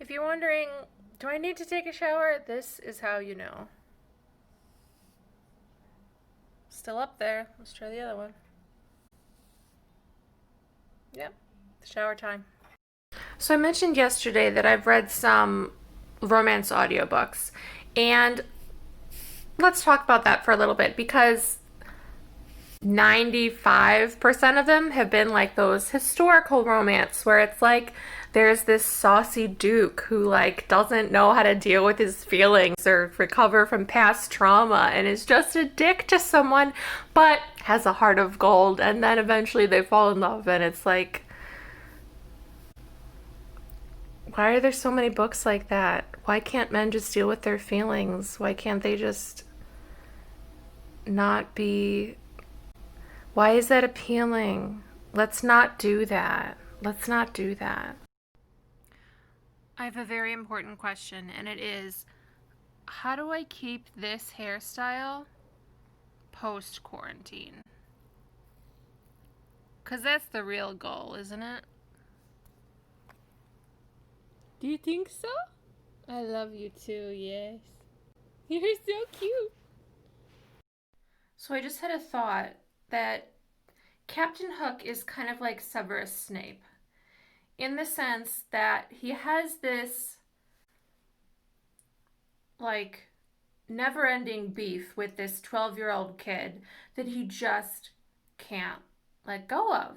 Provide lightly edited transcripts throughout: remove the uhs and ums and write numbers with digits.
If you're wondering, do I need to take a shower? This is how you know. Still up there. Let's try the other one. Yep, shower time. So I mentioned yesterday that I've read some romance audiobooks. And let's talk about that for a little bit because 95% of them have been like those historical romance where it's like there's this saucy duke who like doesn't know how to deal with his feelings or recover from past trauma and is just a dick to someone but has a heart of gold, and then eventually they fall in love. And it's like, why are there so many books like that? Why can't men just deal with their feelings? Why can't they just not be, why is that appealing? Let's not do that. Let's not do that. I have a very important question, and it is, how do I keep this hairstyle post quarantine? Because that's the real goal, isn't it? Do you think so? I love you too, yes. You're so cute. So I just had a thought that Captain Hook is kind of like Severus Snape in the sense that he has this like never-ending beef with this 12-year-old kid that he just can't let go of.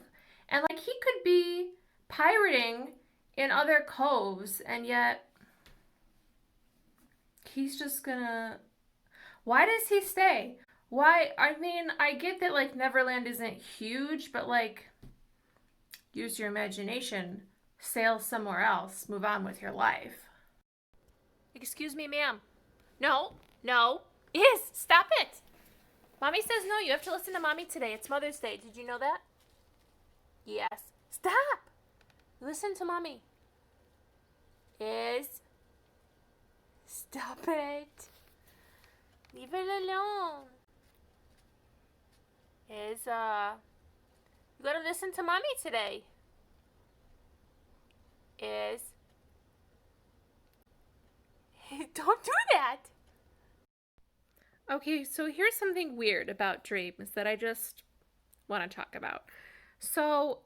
And like he could be pirating in other coves and yet he's just gonna, why does he stay? Why? I mean, I get that like Neverland isn't huge, but like use your imagination, sail somewhere else, move on with your life. Excuse me, ma'am. No, no. Yes, stop it. Mommy says no, you have to listen to Mommy today. It's Mother's Day. Did you know that? Yes. Stop. Listen to Mommy. Is. Stop it. Leave it alone. Is, you gotta listen to Mommy today. Is. Don't do that. Okay, so here's something weird about dreams that I just want to talk about. So,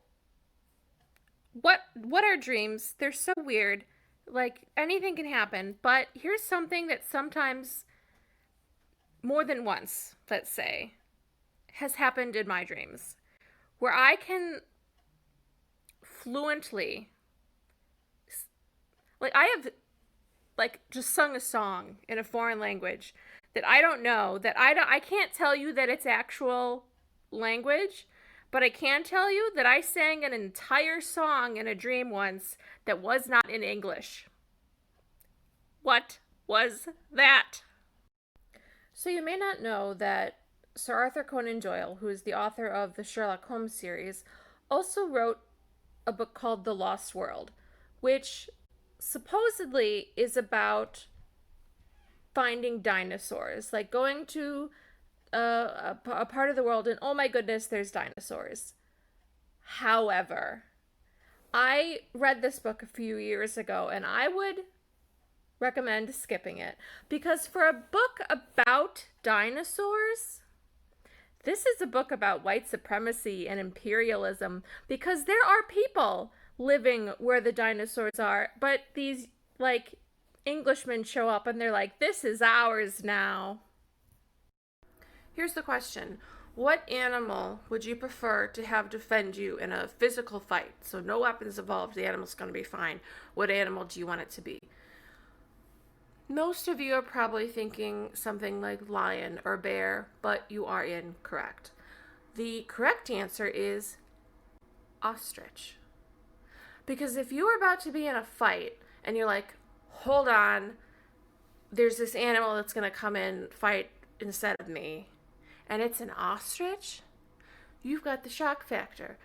what are dreams? They're so weird. Like anything can happen, but here's something that sometimes more than once, let's say, has happened in my dreams where I can fluently, like I have like just sung a song in a foreign language that I don't know, that I can't tell you that it's actual language, but I can tell you that I sang an entire song in a dream once that was not in English. What was that? So you may not know that Sir Arthur Conan Doyle, who is the author of the Sherlock Holmes series, also wrote a book called The Lost World, which supposedly is about finding dinosaurs, like going to a part of the world and oh my goodness, there's dinosaurs. However, I read this book a few years ago and I would recommend skipping it because for a book about dinosaurs, this is a book about white supremacy and imperialism because there are people living where the dinosaurs are, but these like Englishmen show up and they're like, this is ours now. Here's the question. What animal would you prefer to have defend you in a physical fight? So no weapons involved, the animal's going to be fine. What animal do you want it to be? Most of you are probably thinking something like lion or bear, but you are incorrect. The correct answer is ostrich. Because if you were about to be in a fight and you're like, hold on, there's this animal that's going to come in, fight instead of me, and it's an ostrich, you've got the shock factor.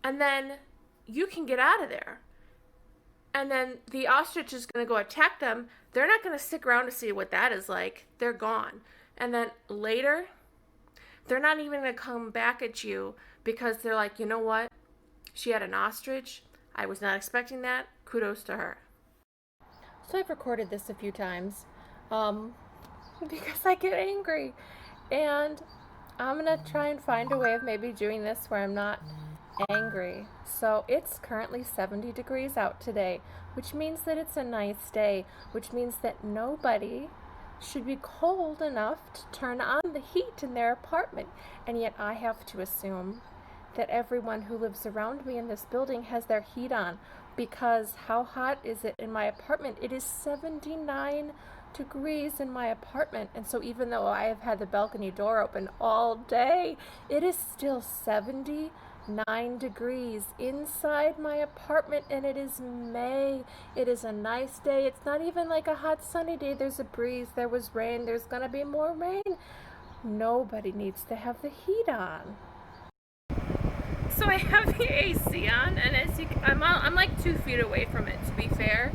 And then you can get out of there. And then the ostrich is going to go attack them. They're not going to stick around to see what that is like. They're gone. And then later, they're not even going to come back at you because they're like, you know what? She had an ostrich. I was not expecting that. Kudos to her. So I've recorded this a few times because I get angry. And I'm going to try and find a way of maybe doing this where I'm not angry. So it's currently 70 degrees out today, which means that it's a nice day, which means that nobody should be cold enough to turn on the heat in their apartment. And yet I have to assume that everyone who lives around me in this building has their heat on, because how hot is it in my apartment? It is 79 degrees in my apartment, and so even though I have had the balcony door open all day, it is still 79 degrees inside my apartment, and it is May. It is a nice day. It's not even like a hot sunny day. There's a breeze, there was rain, there's gonna be more rain. Nobody needs to have the heat on. So I have the AC on, and as you, I'm like 2 feet away from it, to be fair,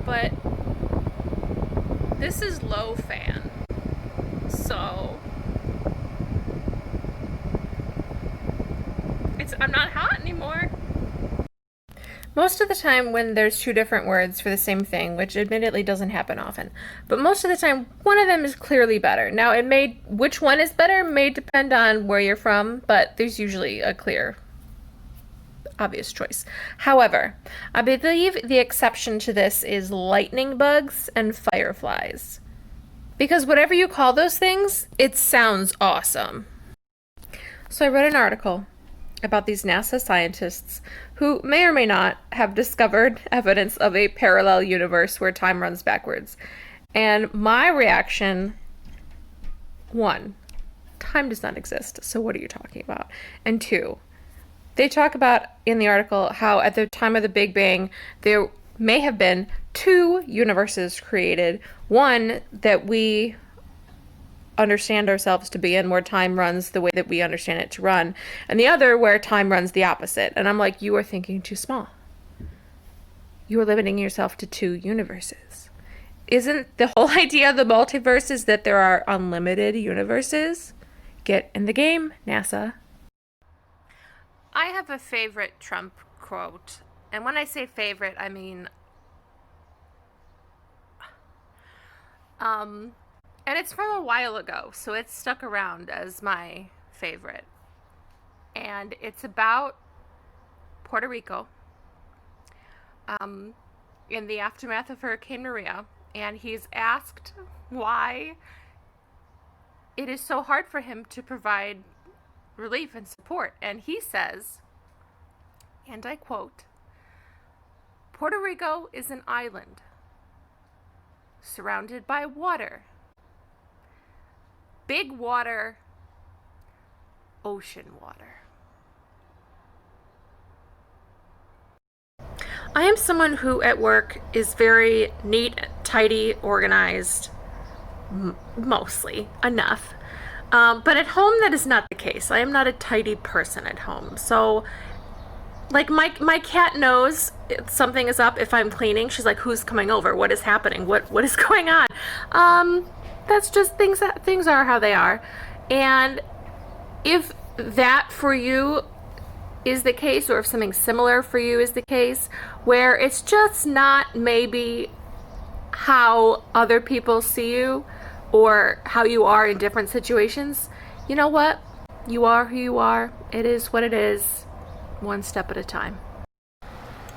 but this is low fan, so I'm not hot anymore. Most of the time when there's 2 different words for the same thing, which admittedly doesn't happen often, but most of the time one of them is clearly better. Now which one is better may depend on where you're from, but there's usually a clear obvious choice. However, I believe the exception to this is lightning bugs and fireflies. Because whatever you call those things, it sounds awesome. So I read an article about these NASA scientists who may or may not have discovered evidence of a parallel universe where time runs backwards. And my reaction, 1, time does not exist, so what are you talking about? And 2, they talk about in the article how at the time of the Big Bang, there may have been 2 universes created. One that we understand ourselves to be in, where time runs the way that we understand it to run, and the other where time runs the opposite. And I'm like, you are thinking too small. You are limiting yourself to 2 universes. Isn't the whole idea of the multiverse is that there are unlimited universes? Get in the game, NASA. I have a favorite Trump quote, and when I say favorite, I mean, and it's from a while ago, so it's stuck around as my favorite, and it's about Puerto Rico, in the aftermath of Hurricane Maria, and he's asked why it is so hard for him to provide relief and support, and he says, and I quote, "Puerto Rico is an island surrounded by water, big water, ocean water." I am someone who at work is very neat, tidy, organized, mostly enough. But at home, that is not the case. I am not a tidy person at home. So, like, my cat knows something is up if I'm cleaning. She's like, who's coming over? What is happening? What is going on? That's just things are how they are. And if that for you is the case, or if something similar for you is the case, where it's just not maybe how other people see you, or how you are in different situations, you know what? You are who you are. It is what it is, one step at a time.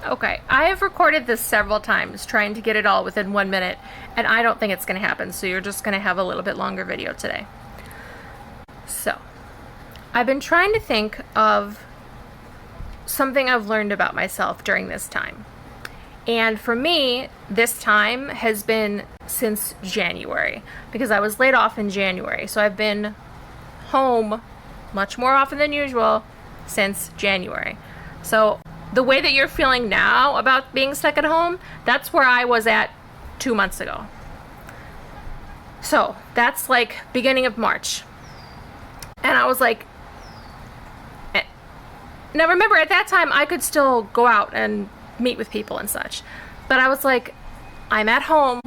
Okay, I have recorded this several times, trying to get it all within 1 minute, and I don't think it's going to happen, so you're just going to have a little bit longer video today. So, I've been trying to think of something I've learned about myself during this time. And for me, this time has been since January, because I was laid off in January. So I've been home much more often than usual since January. So the way that you're feeling now about being stuck at home, that's where I was at 2 months ago. So that's like beginning of March. And I was like, now remember, at that time I could still go out and meet with people and such, but I was like, I'm at home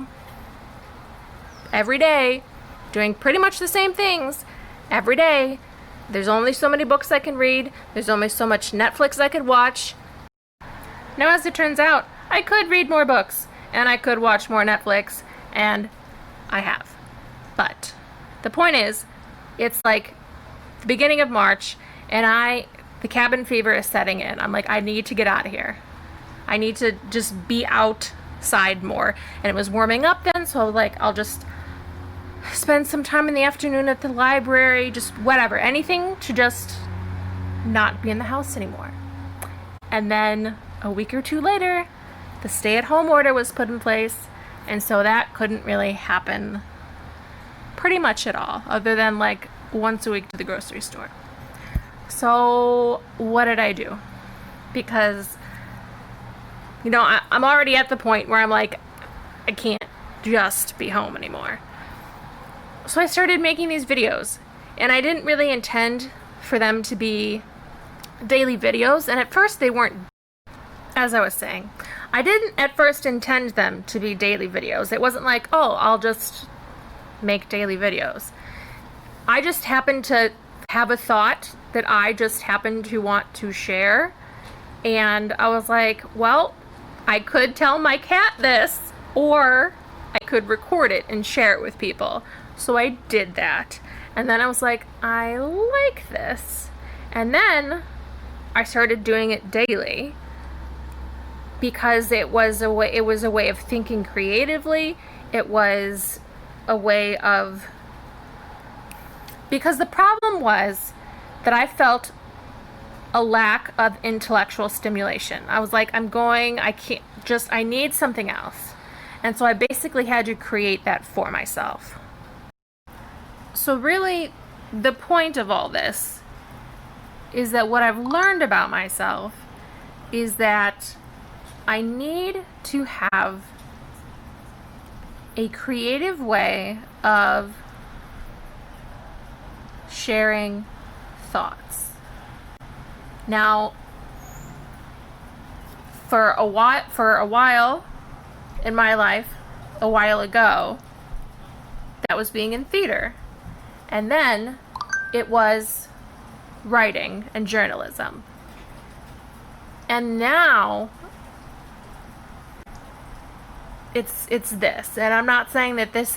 every day doing pretty much the same things every day. There's only so many books I can read. There's only so much Netflix I could watch. Now, as it turns out, I could read more books, and I could watch more Netflix, and I have. But the point is, it's like the beginning of March, and the cabin fever is setting in. I'm like, I need to get out of here. I need to just be outside more. And it was warming up then, so like, I'll just spend some time in the afternoon at the library, just whatever, anything to just not be in the house anymore. And then a week or two later, the stay-at-home order was put in place, and so that couldn't really happen pretty much at all, other than like once a week to the grocery store. So what did I do? Because, you know, I'm already at the point where I'm like, I can't just be home anymore. So I started making these videos, and I didn't really intend for them to be daily videos, and at first they weren't. As I was saying, I didn't at first intend them to be daily videos. It wasn't like, oh, I'll just make daily videos. I just happened to have a thought that I just happened to want to share, and I was like, well, I could tell my cat this, or I could record it and share it with people. So I did that, and then I was like, I like this, and then I started doing it daily because it was a way of thinking creatively. It was a way of, because the problem was that I felt a lack of intellectual stimulation. I was like, I need something else. And so I basically had to create that for myself. So really, the point of all this is that what I've learned about myself is that I need to have a creative way of sharing thoughts. Now, for a while in my life, a while ago, that was being in theater. And then it was writing and journalism. And now it's this. And I'm not saying that this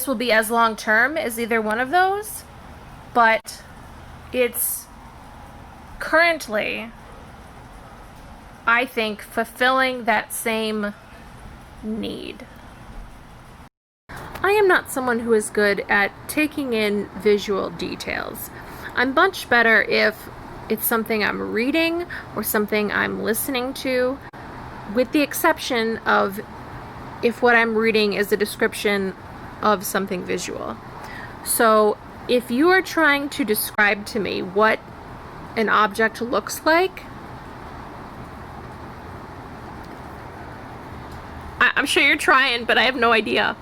will be as long term as either one of those, but it's currently, I think, fulfilling that same need. I am not someone who is good at taking in visual details. I'm much better if it's something I'm reading or something I'm listening to, with the exception of if what I'm reading is a description of something visual. So if you are trying to describe to me what an object looks like, I'm sure you're trying, but I have no idea.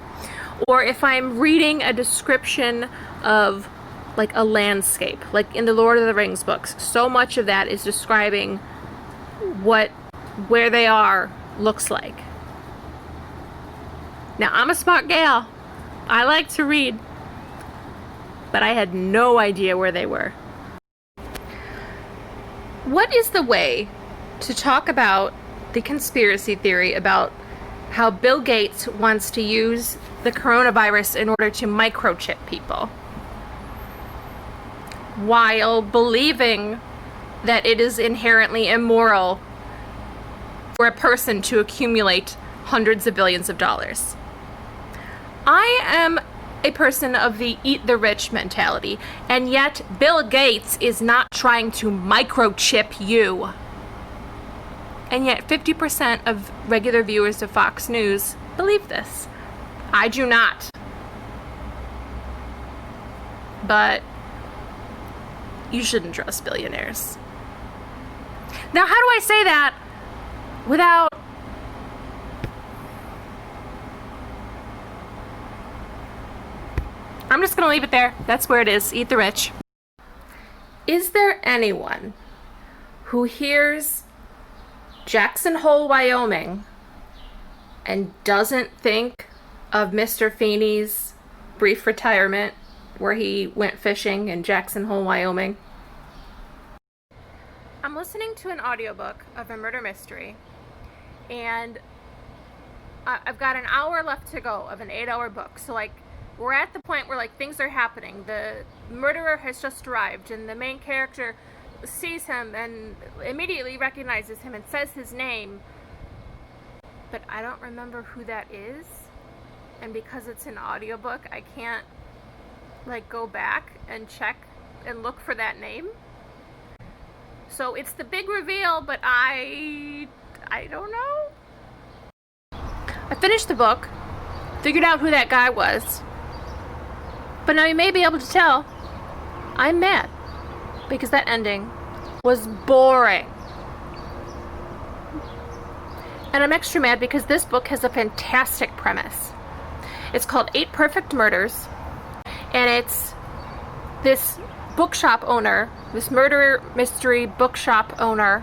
Or if I'm reading a description of like a landscape, like in the Lord of the Rings books, so much of that is describing where they are looks like. Now, I'm a smart gal. I like to read, but I had no idea where they were. What is the way to talk about the conspiracy theory about how Bill Gates wants to use the coronavirus in order to microchip people, while believing that it is inherently immoral for a person to accumulate hundreds of billions of dollars? I am a person of the eat the rich mentality, and yet Bill Gates is not trying to microchip you. And yet 50% of regular viewers of Fox News believe this. I do not. But you shouldn't trust billionaires. Now, how do I say that without I'm just going to leave it there. That's where it is. Eat the rich. Is there anyone who hears Jackson Hole, Wyoming, and doesn't think of Mr. Feeney's brief retirement where he went fishing in Jackson Hole, Wyoming? I'm listening to an audiobook of a murder mystery, and I've got an hour left to go of an 8-hour book. So like, we're at the point where like things are happening. The murderer has just arrived, and the main character sees him and immediately recognizes him and says his name, but I don't remember who that is. And because it's an audiobook, I can't like go back and check and look for that name. So it's the big reveal, but I don't know. I finished the book, figured out who that guy was, but now you may be able to tell I'm mad because that ending was boring. And I'm extra mad because this book has a fantastic premise. It's called 8 Perfect Murders, and it's this bookshop owner, this murder mystery bookshop owner,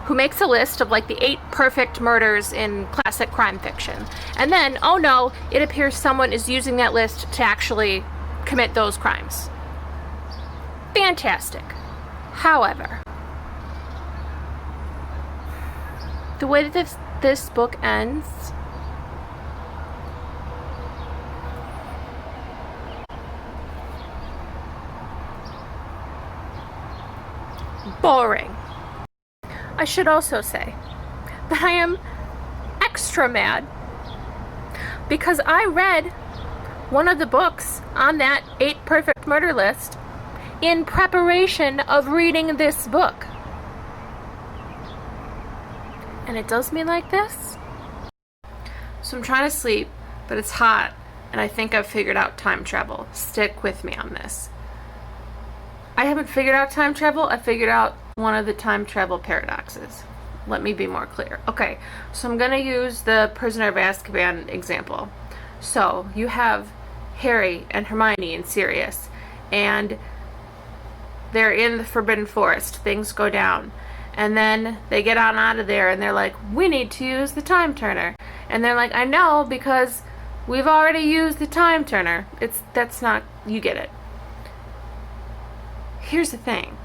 who makes a list of like the 8 perfect murders in classic crime fiction. And then, oh no, it appears someone is using that list to actually commit those crimes. Fantastic. However, the way that this book ends, boring. I should also say that I am extra mad because I read one of the books on that 8 perfect murder list in preparation of reading this book. And it does me like this. So I'm trying to sleep, but it's hot, and I think I've figured out time travel. Stick with me on this. I haven't figured out time travel. I figured out one of the time travel paradoxes. Let me be more clear. Okay, so I'm gonna use the Prisoner of Azkaban example. So you have Harry and Hermione and Sirius, and they're in the Forbidden Forest. Things go down, and then they get on out of there, and they're like, we need to use the time turner. And they're like, I know, because we've already used the time turner. That's not, you get it. Here's the thing.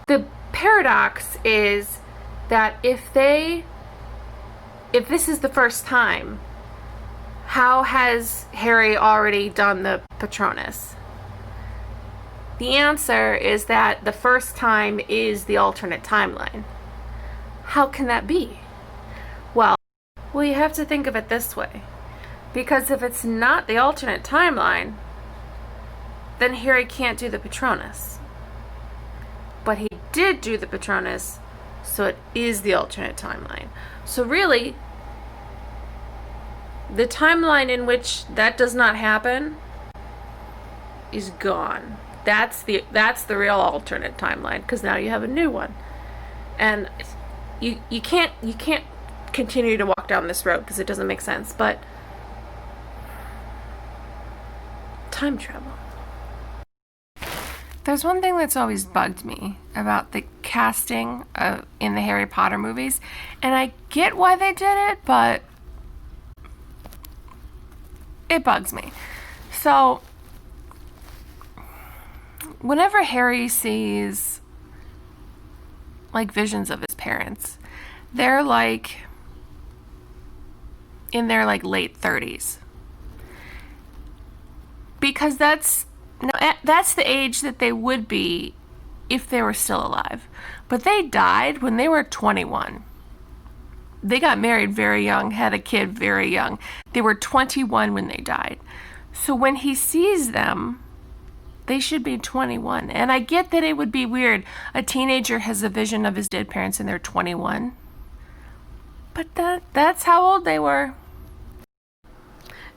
The paradox is that if this is the first time, how has Harry already done the Patronus? The answer is that the first time is the alternate timeline. How can that be? Well, you have to think of it this way. Because if it's not the alternate timeline, then Harry can't do the Patronus. But he did do the Patronus, so it is the alternate timeline. So really, the timeline in which that does not happen is gone. That's the real alternate timeline, because now you have a new one. And you can't continue to walk down this road because it doesn't make sense, but time travel. There's one thing that's always bugged me about the casting in the Harry Potter movies, and I get why they did it, but it bugs me. So, whenever Harry sees like visions of his parents, they're like in their like late 30s. Because that's the age that they would be if they were still alive. But they died when they were 21. They got married very young, had a kid very young. They were 21 when they died. So when he sees them, they should be 21. And I get that it would be weird. A teenager has a vision of his dead parents and they're 21. But that's how old they were.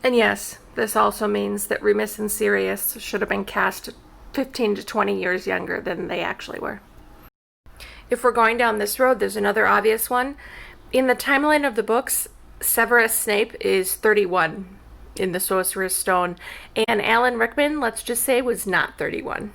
And yes, this also means that Remus and Sirius should have been cast 15 to 20 years younger than they actually were. If we're going down this road, there's another obvious one. In the timeline of the books, Severus Snape is 31 in the Sorcerer's Stone, and Alan Rickman, let's just say, was not 31.